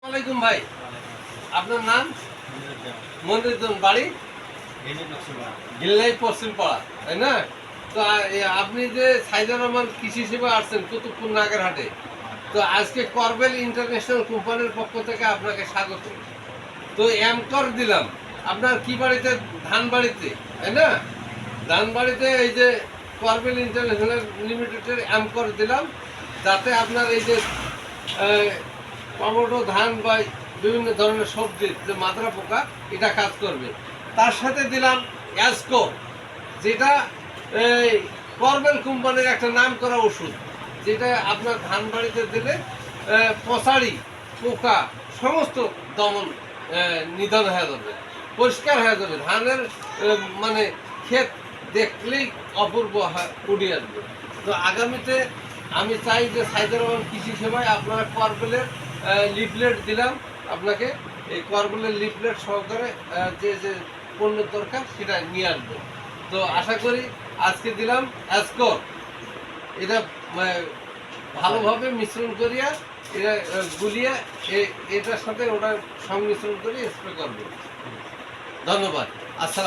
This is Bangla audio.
ওয়ালাইকুম ভাই, আপনার নাম? মনিরুদ্দিন, বাড়ি গিল্লাই পশ্চিম পাড়া, তাই না? তো আপনি যে সাইদুর রহমান কৃষি সেবা আসছেন কুতুবপুর নাগেরহাটে, তো আজকে করবেল ইন্টারন্যাশনাল কোম্পানির পক্ষ থেকে আপনাকে স্বাগত। তো অ্যাঙ্কর দিলাম আপনার কি বাড়িতে? ধান বাড়িতে, তাই না? ধান বাড়িতে এই যে করবেল ইন্টারন্যাশনাল লিমিটেডের অ্যাঙ্কর দিলাম, যাতে আপনার এই যে টমেটো, ধান বা বিভিন্ন ধরনের সবজি যে মাদ্রা পোকা এটা কাজ করবে। তার সাথে দিলাম অ্যাসকো, যেটা এই করবেল কোম্পানির একটা নাম করা ওষুধ, যেটা আপনার ধান বাড়িতে দিলে পচাড়ি পোকা সমস্ত দমন নিধন হয়ে যাবে, পরিষ্কার হয়ে যাবে। ধানের মানে ক্ষেত দেখলেই অপূর্ব উঠে আসবে। তো আগামীতে আমি চাই যে সাইদুর রহমান কৃষি সেবায় আপনারা করবেলের লিফলেট দিলাম আপনাকে, এই করবেলের লিফলেট সহকারে যে যে পণ্য দরকার সেটা নিয়ে আসবো। তো আশা করি আজকে দিলাম অ্যাসকো, এটা ভালোভাবে মিশ্রণ করিয়া এটা গুলিয়ে এটার সাথে ওটা সংমিশ্রণ করে স্প্রে করবো। ধন্যবাদ। আসসালাম।